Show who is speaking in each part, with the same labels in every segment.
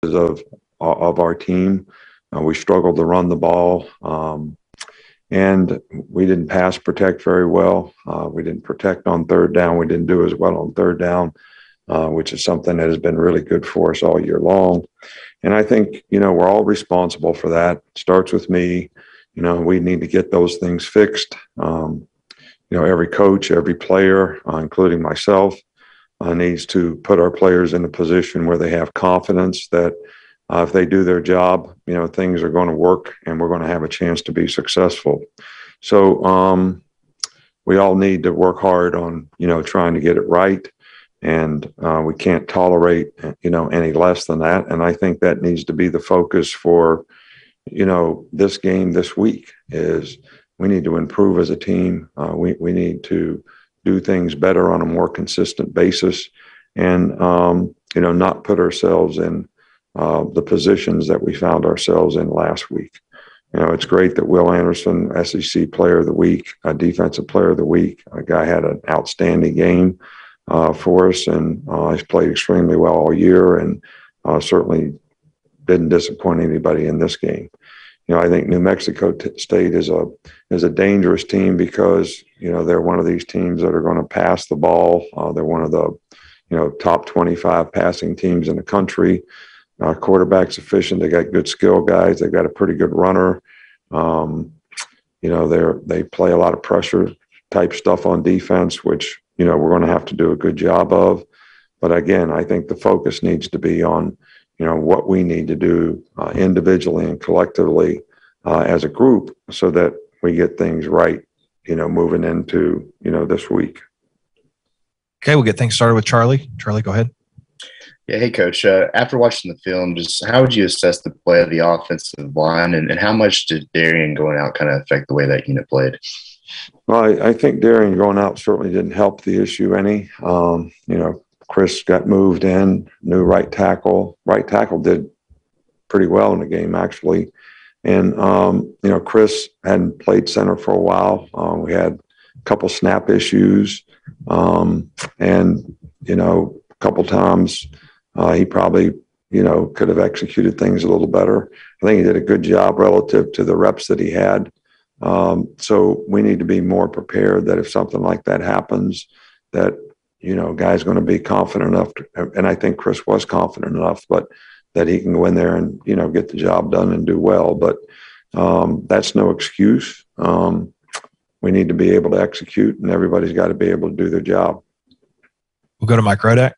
Speaker 1: of our team. We struggled to run the ball, and we didn't pass protect very well. We didn't protect on third down. We didn't do as well on third down, which is something that has been really good for us all year long. And I think, we're all responsible for that. It starts with me. We need to get those things fixed. Every coach, every player, including myself, needs to put our players in a position where they have confidence that if they do their job, things are going to work and we're going to have a chance to be successful. So we all need to work hard on, trying to get it right. And we can't tolerate, any less than that. And I think that needs to be the focus for, this game this week is we need to improve as a team. We need to do things better on a more consistent basis and, not put ourselves in the positions that we found ourselves in last week. It's great that Will Anderson, SEC Player of the Week, Defensive Player of the Week, a guy had an outstanding game for us, and he's played extremely well all year and certainly didn't disappoint anybody in this game. I think New Mexico State is a dangerous team because, they're one of these teams that are going to pass the ball. They're one of the, top 25 passing teams in the country. Quarterback's efficient. They got good skill guys. They've got a pretty good runner. They play a lot of pressure type stuff on defense, which, we're going to have to do a good job of. But again, I think the focus needs to be on, what we need to do individually and collectively as a group so that we get things right, moving into, this week.
Speaker 2: Okay, we'll get things started with Charlie. Charlie, go ahead.
Speaker 3: Yeah, hey, Coach. After watching the film, just how would you assess the play of the offensive line, and how much did Darian going out kind of affect the way that unit played?
Speaker 1: Well, I think Darian going out certainly didn't help the issue any. Chris got moved in, new right tackle. Right tackle did pretty well in the game, actually. And, Chris hadn't played center for a while. We had a couple snap issues. And, a couple times he probably, could have executed things a little better. I think he did a good job relative to the reps that he had. So we need to be more prepared that if something like that happens, that, guy's going to be confident enough and I think Chris was confident enough, but that he can go in there and, get the job done and do well. But that's no excuse. We need to be able to execute, and everybody's got to be able to do their job.
Speaker 2: We'll go to Mike Rodak.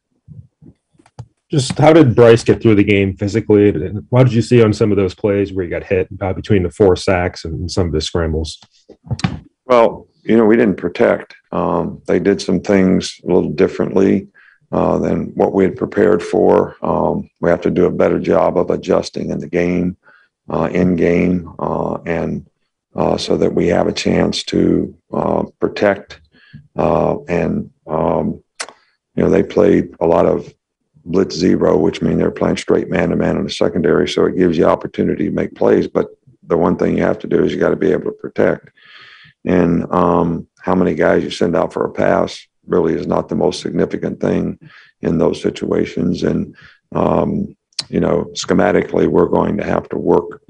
Speaker 4: Just how did Bryce get through the game physically? What did you see on some of those plays where he got hit between the 4 sacks and some of the scrambles?
Speaker 1: Well, we didn't protect. They did some things a little differently than what we had prepared for. We have to do a better job of adjusting in the game, in game, and so that we have a chance to protect. They played a lot of blitz zero, which means they're playing straight man-to-man in the secondary, so it gives you opportunity to make plays. But the one thing you have to do is you got to be able to protect. And how many guys you send out for a pass really is not the most significant thing in those situations. And, schematically, we're going to have to work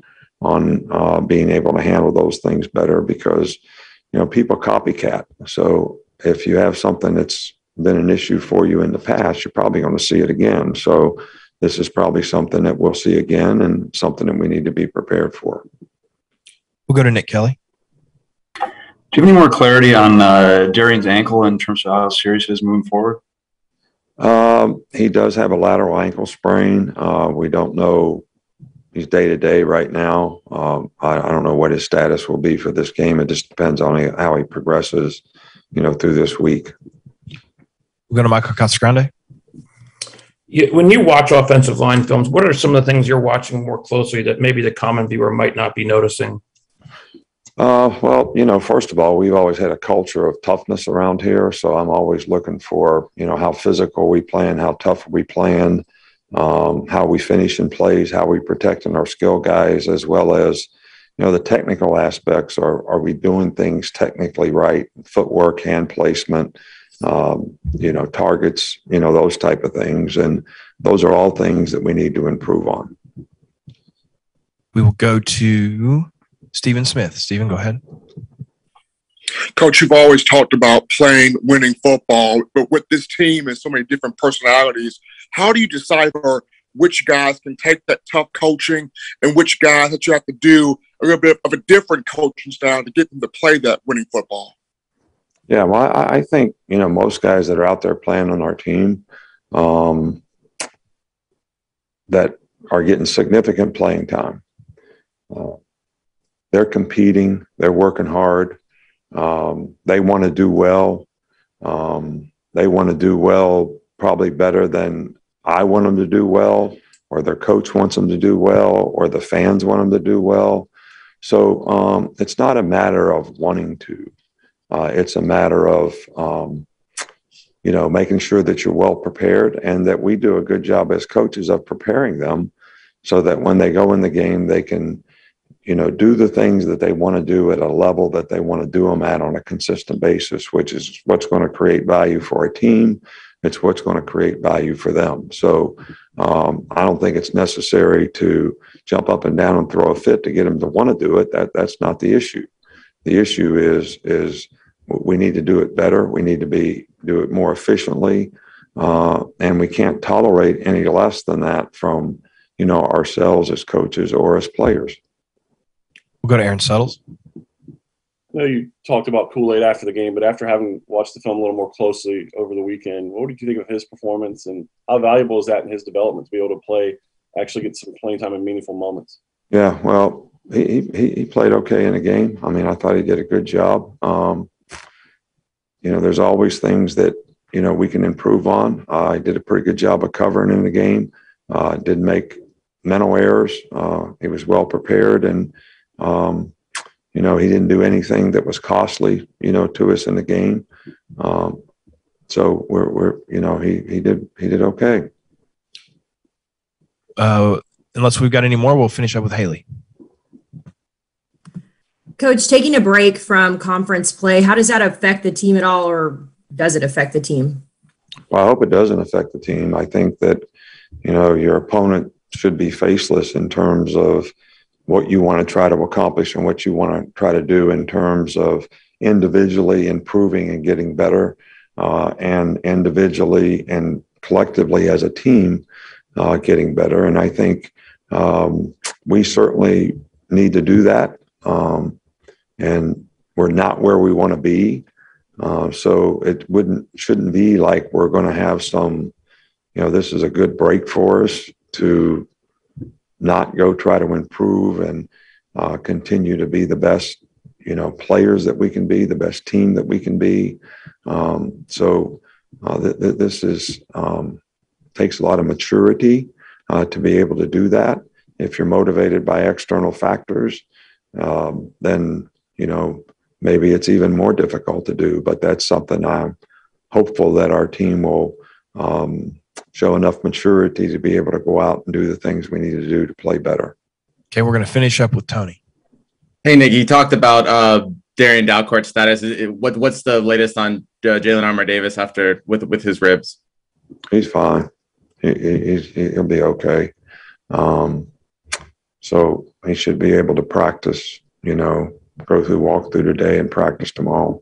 Speaker 1: on being able to handle those things better because, people copycat. So if you have something that's been an issue for you in the past, you're probably going to see it again. So this is probably something that we'll see again and something that we need to be prepared for.
Speaker 2: We'll go to Nick Kelly.
Speaker 5: Do you have any more clarity on Darian's ankle in terms of how serious it is moving forward?
Speaker 1: He does have a lateral ankle sprain. We don't know. He's day-to-day right now. I don't know what his status will be for this game. It just depends on how he progresses, through this week.
Speaker 2: We'll go to Michael Casagrande.
Speaker 6: When you watch offensive line films, what are some of the things you're watching more closely that maybe the common viewer might not be noticing?
Speaker 1: Well, first of all, we've always had a culture of toughness around here. So I'm always looking for, how physical we play and how tough we playing, how we finish in plays, how we protecting our skill guys, as well as, the technical aspects. Are we doing things technically right? Footwork, hand placement, targets, those type of things. And those are all things that we need to improve on.
Speaker 2: We will go to Stephen Smith. Stephen, go ahead.
Speaker 7: Coach, you've always talked about playing winning football, but with this team and so many different personalities, how do you decipher which guys can take that tough coaching and which guys that you have to do a little bit of a different coaching style to get them to play that winning football?
Speaker 1: Yeah, well, I think, most guys that are out there playing on our team that are getting significant playing time, they're competing, they're working hard. They want to do well. They want to do well probably better than I want them to do well, or their coach wants them to do well, or the fans want them to do well. So it's not a matter of wanting to. It's a matter of, making sure that you're well prepared and that we do a good job as coaches of preparing them so that when they go in the game, they can, do the things that they want to do at a level that they want to do them at on a consistent basis, which is what's going to create value for a team. It's what's going to create value for them. So I don't think it's necessary to jump up and down and throw a fit to get them to want to do it. That's not the issue. The issue is we need to do it better. We need to do it more efficiently. And we can't tolerate any less than that from, ourselves as coaches or as players.
Speaker 2: We'll go to Aaron Suttles.
Speaker 8: I know you talked about Kool-Aid after the game, but after having watched the film a little more closely over the weekend, what did you think of his performance and how valuable is that in his development to be able to actually get some playing time in meaningful moments?
Speaker 1: Yeah, well, he played okay in the game. I mean, I thought he did a good job. There's always things that, we can improve on. I did a pretty good job of covering in the game. Didn't make mental errors. He was well prepared and, he didn't do anything that was costly, to us in the game. So he did okay.
Speaker 2: Unless we've got any more, we'll finish up with Haley.
Speaker 9: Coach, taking a break from conference play, how does that affect the team at all, or does it affect the team?
Speaker 1: Well, I hope it doesn't affect the team. I think that, your opponent should be faceless in terms of what you want to try to accomplish and what you want to try to do in terms of individually improving and getting better, and individually and collectively as a team getting better. And I think we certainly need to do that. And we're not where we want to be. So it shouldn't be like we're going to have some, this is a good break for us to not go try to improve and continue to be the best, players that we can be, the best team that we can be. This is takes a lot of maturity to be able to do that. If you're motivated by external factors, then, maybe it's even more difficult to do, but that's something I'm hopeful that our team will show enough maturity to be able to go out and do the things we need to do to play better.
Speaker 2: Okay, we're going to finish up with Tony.
Speaker 10: Hey, Nick, you talked about Darian Dalcourt's status. What's the latest on Jalen Armour-Davis with his ribs?
Speaker 1: He's fine. He'll be okay. So he should be able to practice, walk through today and practice tomorrow.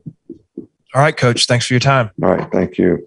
Speaker 2: All right, Coach. Thanks for your time.
Speaker 1: All right. Thank you.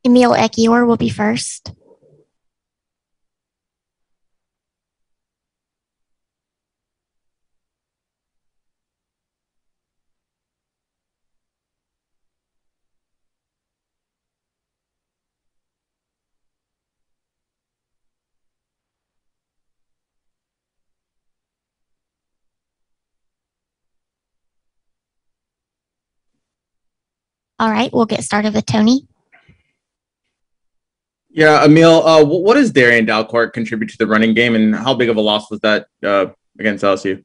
Speaker 11: Emil Ekior will be first. All right, we'll get started with Tony.
Speaker 10: Yeah, Emil, what does Darian Dalcourt contribute to the running game, and how big of a loss was that against LSU?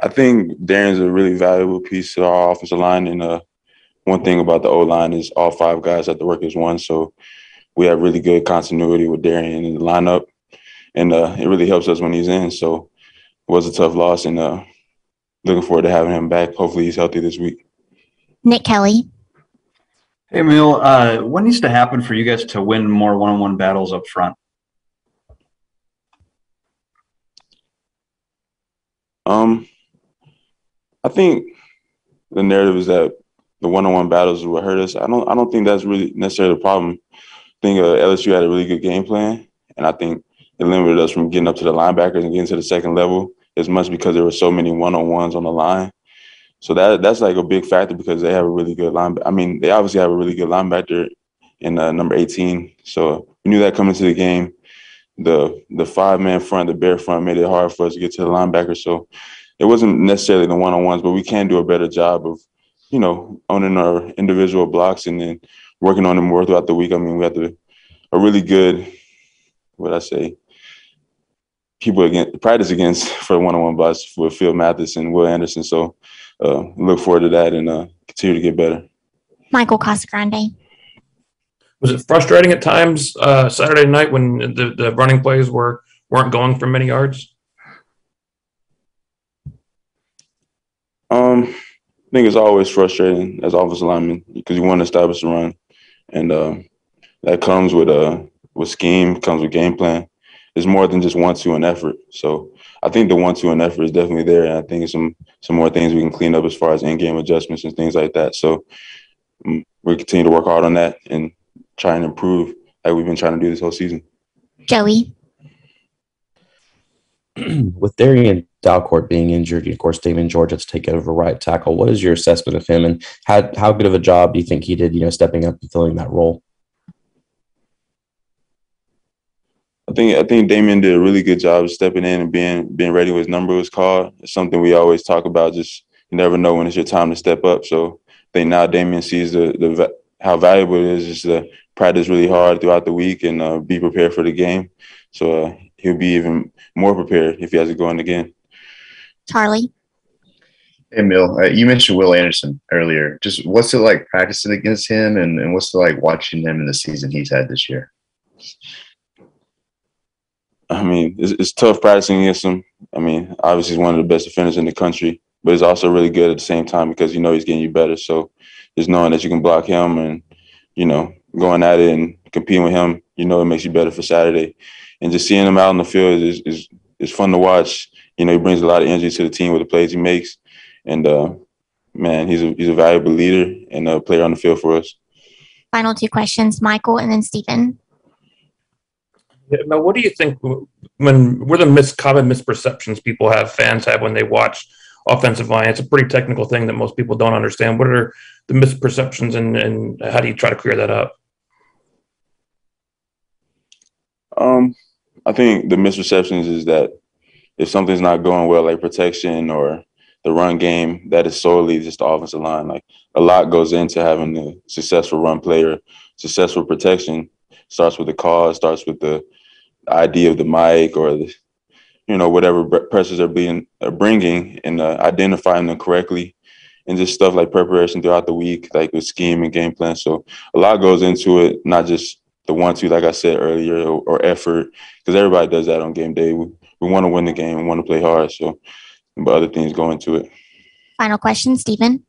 Speaker 12: I think Darren's a really valuable piece to our offensive line. And one thing about the O-line is all five guys have to work as one. So we have really good continuity with Darian in the lineup. And it really helps us when he's in. So it was a tough loss, and looking forward to having him back. Hopefully he's healthy this week.
Speaker 11: Nick Kelly.
Speaker 5: Hey, Emil, what needs to happen for you guys to win more one-on-one battles up front?
Speaker 12: I think the narrative is that the one-on-one battles will hurt us. I don't think that's really necessarily the problem. I think LSU had a really good game plan, and I think it limited us from getting up to the linebackers and getting to the second level as much because there were so many one-on-ones on the line. So that's like a big factor because they have a really good linebacker. I mean, they obviously have a really good linebacker in number 18. So we knew that coming to the game. The five-man front, the bear front, made it hard for us to get to the linebacker. So it wasn't necessarily the one-on-ones, but we can do a better job of, owning our individual blocks and then working on them more throughout the week. I mean, we have a really good, people practice against for one-on-one blocks with Phil Mathis and Will Anderson. So look forward to that and continue to get better.
Speaker 11: Michael Casagrande.
Speaker 6: Was it frustrating at times Saturday night when the running plays weren't going for many yards?
Speaker 12: I think it's always frustrating as offensive lineman because you want to establish the run, and that comes with scheme, comes with game plan. It's more than just 1-2 and effort. So I think the 1-2 and effort is definitely there, and I think some more things we can clean up as far as in-game adjustments and things like that. So we continue to work hard on that and try and improve like we've been trying to do this whole season.
Speaker 11: Joey.
Speaker 13: With Darian Dalcourt being injured, of course, Damon George has to take over right tackle. What is your assessment of him, and how good of a job do you think he did, stepping up and filling that role?
Speaker 12: I think Damien did a really good job of stepping in and being ready when his number was called. It's something we always talk about. Just you never know when it's your time to step up. So I think now Damien sees how valuable it is just to practice really hard throughout the week and be prepared for the game. So he'll be even more prepared if he has to go in again.
Speaker 11: Charlie.
Speaker 3: Hey, Emil, you mentioned Will Anderson earlier. Just what's it like practicing against him, and what's it like watching him in the season he's had this year?
Speaker 12: I mean, it's tough practicing against him. I mean, obviously he's one of the best defenders in the country, but he's also really good at the same time because he's getting you better. So just knowing that you can block him and, going at it and competing with him, it makes you better for Saturday. And just seeing him out on the field is fun to watch. He brings a lot of energy to the team with the plays he makes. And, man, he's a valuable leader and a player on the field for us.
Speaker 11: Final two questions, Michael and then Stephen.
Speaker 6: Now, what do you think what are the common misperceptions fans have when they watch offensive line? It's a pretty technical thing that most people don't understand. What are the misperceptions and how do you try to clear that up?
Speaker 12: I think the misperceptions is that if something's not going well, like protection or the run game, that is solely just the offensive line. Like a lot goes into having a successful run player. Successful protection starts with the call, starts with the idea of the mic or whatever pressures are bringing and identifying them correctly, and just stuff like preparation throughout the week, like with scheme and game plan. So a lot goes into it, not just the 1-2, like I said earlier, or effort, because everybody does that on game day. We want to win the game and want to play hard. So, but other things go into it.
Speaker 11: Final question, Stephen.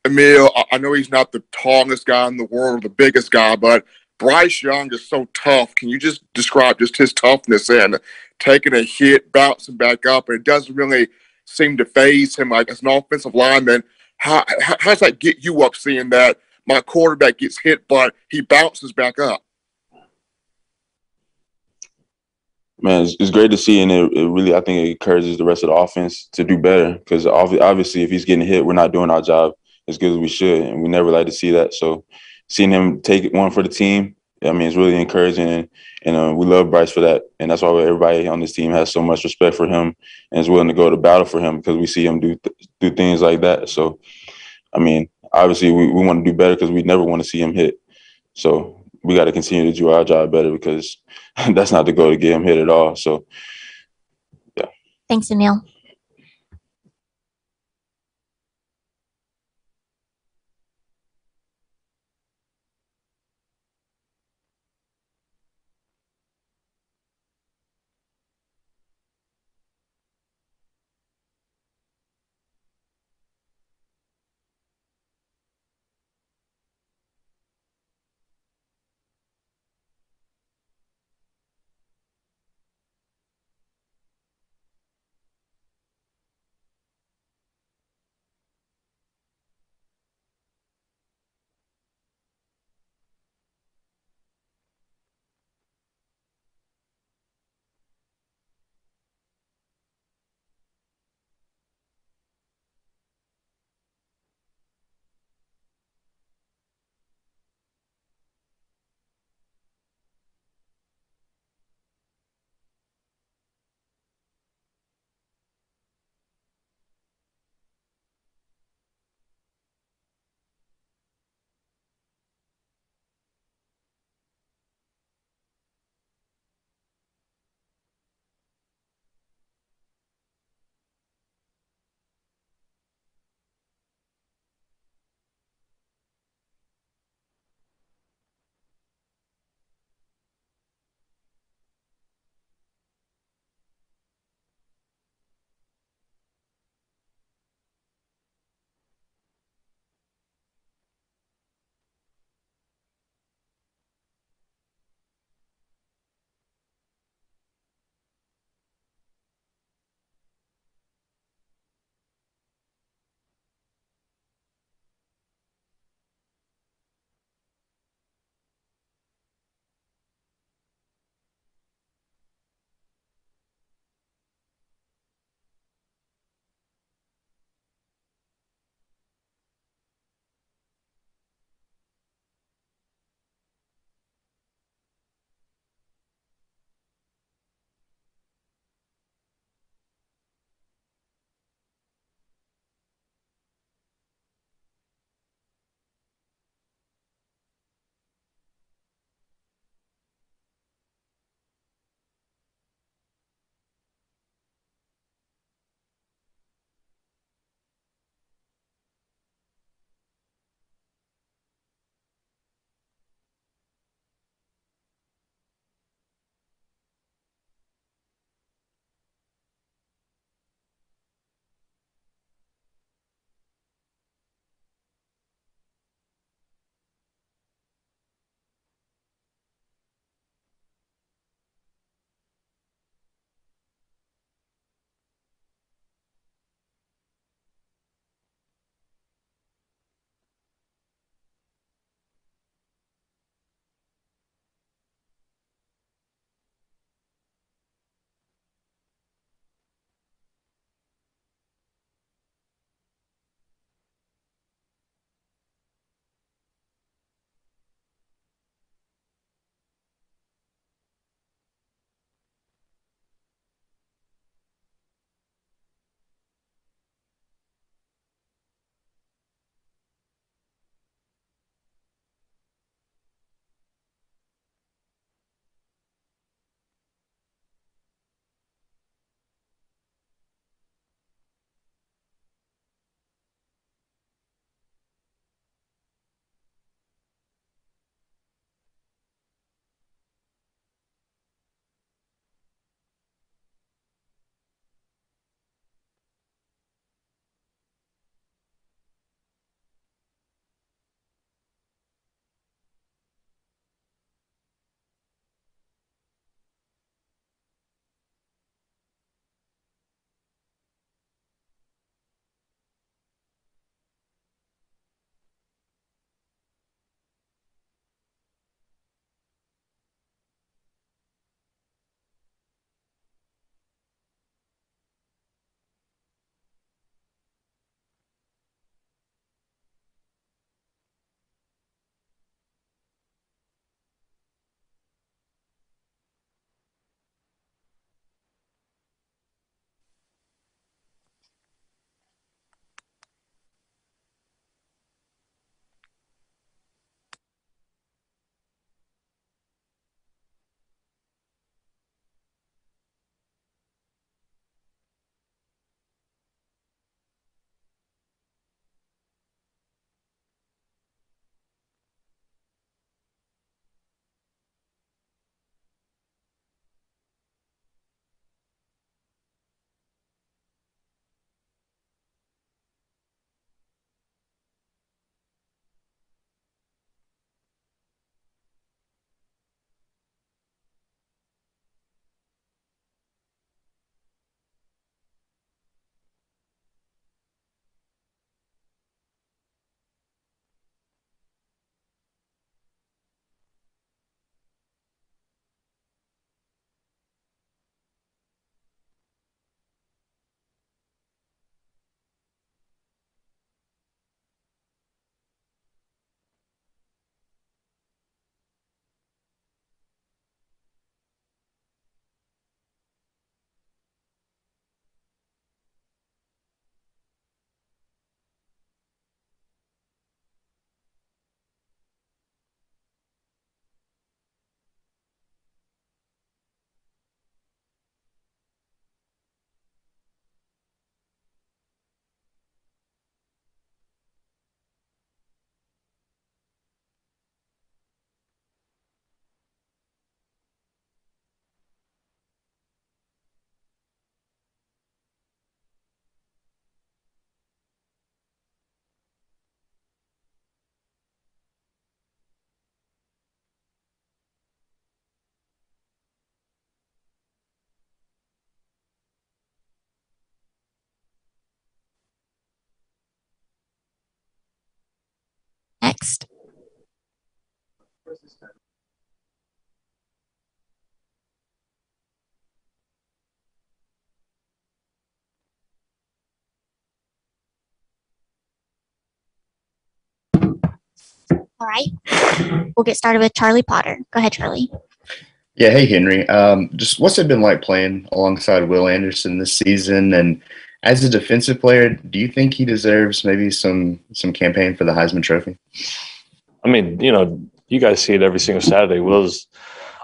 Speaker 7: Emil, I know he's not the tallest guy in the world, or the biggest guy, but Bryce Young is so tough. Can you just describe just his toughness and taking a hit, bouncing back up? And it doesn't really seem to phase him. Like as an offensive lineman, How does that get you up seeing that my quarterback gets hit, but he bounces back up?
Speaker 12: Man, it's great to see, and it really, I think it encourages the rest of the offense to do better because obviously if he's getting hit, we're not doing our job as good as we should, and we never like to see that. So seeing him take one for the team, I mean, it's really encouraging, and we love Bryce for that, and that's why everybody on this team has so much respect for him and is willing to go to battle for him because we see him do things like that. So, I mean, obviously we want to do better because we never want to see him hit. So we got to continue to do our job better because that's not the goal to get him hit at all. So, yeah.
Speaker 11: Thanks, Emil. All right. We'll get started with Charlie Potter. Go ahead, Charlie.
Speaker 3: Yeah, hey Henry. Just what's it been like playing alongside Will Anderson this season? And as a defensive player, do you think he deserves maybe some campaign for the Heisman Trophy?
Speaker 14: I mean, you guys see it every single Saturday. Will's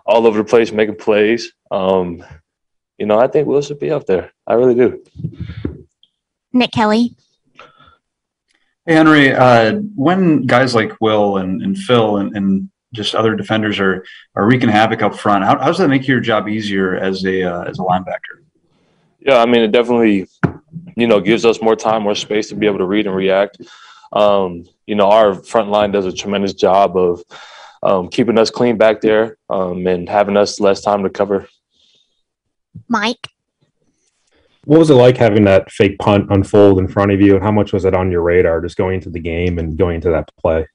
Speaker 14: all over the place making plays. I think Will should be up there. I really do.
Speaker 11: Nick Kelly.
Speaker 5: Hey, Henry, when guys like Will and Phil and just other defenders are wreaking havoc up front, how does that make your job easier as a linebacker?
Speaker 14: Yeah, I mean, it definitely, gives us more time, more space to be able to read and react. Our front line does a tremendous job of keeping us clean back there and having us less time to cover.
Speaker 11: Mike.
Speaker 4: What was it like having that fake punt unfold in front of you, and how much was it on your radar just going into the game and going into that play?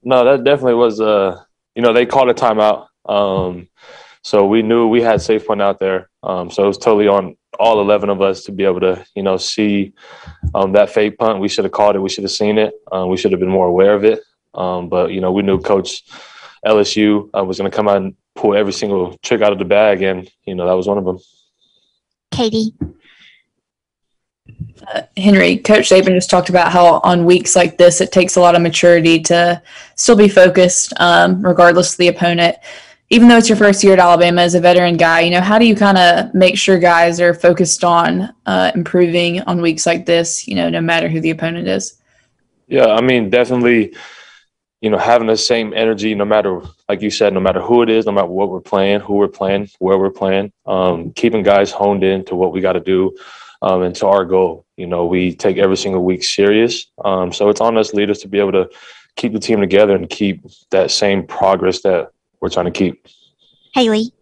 Speaker 14: No, that definitely was, they called a timeout. So we knew we had safe punt out there. So it was totally on all 11 of us to be able to, see that fake punt. We should have called it. We should have seen it. We should have been more aware of it. But, we knew Coach LSU was going to come out and pull every single trick out of the bag. And, that was one of them.
Speaker 11: Katie.
Speaker 15: Henry, Coach Saban just talked about how on weeks like this, it takes a lot of maturity to still be focused, regardless of the opponent. Even though it's your first year at Alabama as a veteran guy, how do you kind of make sure guys are focused on improving on weeks like this, no matter who the opponent is?
Speaker 14: Yeah, I mean, definitely, having the same energy, no matter, like you said, no matter who it is, no matter what we're playing, who we're playing, where we're playing, keeping guys honed in to what we got to do and to our goal. We take every single week serious. So it's on us leaders to be able to keep the team together and keep that same progress that we're trying to keep.
Speaker 11: Haley.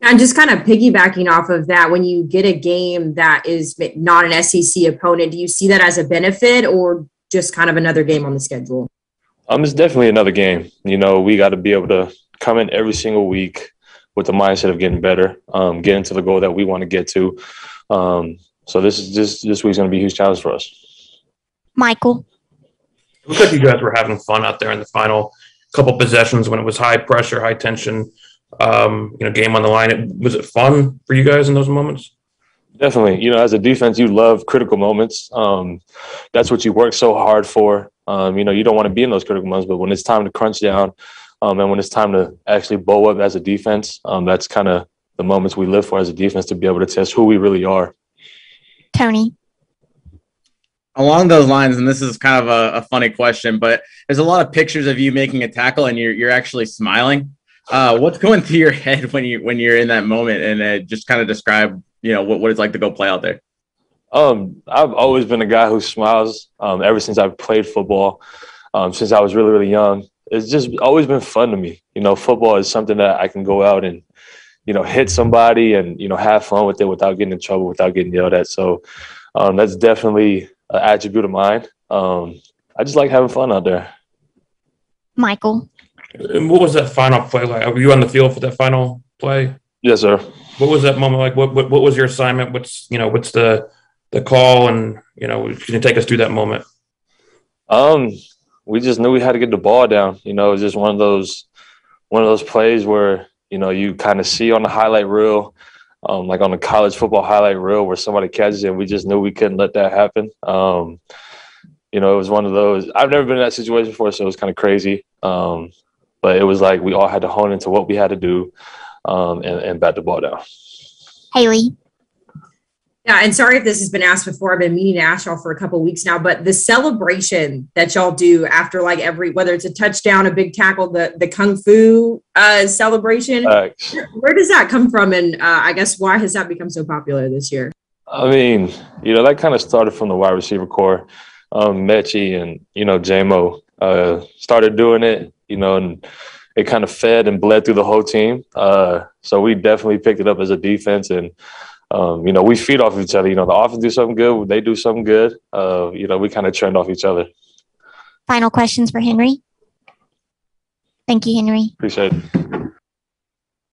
Speaker 9: And just kind of piggybacking off of that, when you get a game that is not an SEC opponent, do you see that as a benefit or just kind of another game on the schedule?
Speaker 14: It's definitely another game. We got to be able to come in every single week with the mindset of getting better, getting to the goal that we want to get to. So this week's going to be a huge challenge for us.
Speaker 11: Michael.
Speaker 6: It looks like you guys were having fun out there in the final couple possessions when it was high pressure, high tension, game on the line. Was it fun for you guys in those moments?
Speaker 14: Definitely. As a defense, you love critical moments. That's what you work so hard for. You don't want to be in those critical moments, but when it's time to crunch down and when it's time to actually bow up as a defense, that's kind of the moments we live for as a defense, to be able to test who we really are.
Speaker 11: Tony.
Speaker 10: Along those lines, and this is kind of a funny question, but there's a lot of pictures of you making a tackle and you're actually smiling. What's going through your head when you're in that moment, and just kind of describe, what it's like to go play out there?
Speaker 14: I've always been a guy who smiles ever since I've played football, since I was really, really young. It's just always been fun to me. Football is something that I can go out and, hit somebody and, have fun with it without getting in trouble, without getting yelled at. So that's definitely an attribute of mine. I just like having fun out there.
Speaker 11: Michael.
Speaker 6: And what was that final play like? Were you on the field for that final play?
Speaker 14: Yes, sir.
Speaker 6: What was that moment like? What was your assignment? What's the call, and can you take us through that moment?
Speaker 14: We just knew we had to get the ball down. It was just one of those plays where you kind of see on the highlight reel, like on the college football highlight reel, where somebody catches it, and we just knew we couldn't let that happen. It was one of those. I've never been in that situation before, so it was kind of crazy. But it was like we all had to hone into what we had to do and bat the ball down.
Speaker 11: Haley.
Speaker 9: Yeah, and sorry if this has been asked before. I've been meaning to ask y'all for a couple of weeks now, but the celebration that y'all do after like whether it's a touchdown, a big tackle, the kung fu celebration, where does that come from? And I guess why has that become so popular this year?
Speaker 14: I mean, that kind of started from the wide receiver core. Mechie and, J-Mo started doing it, and it kind of fed and bled through the whole team. So we definitely picked it up as a defense, and we feed off each other. The offense do something good, they do something good. We kind of trend off each other.
Speaker 11: Final questions for Henry. Thank you, Henry.
Speaker 14: Appreciate it.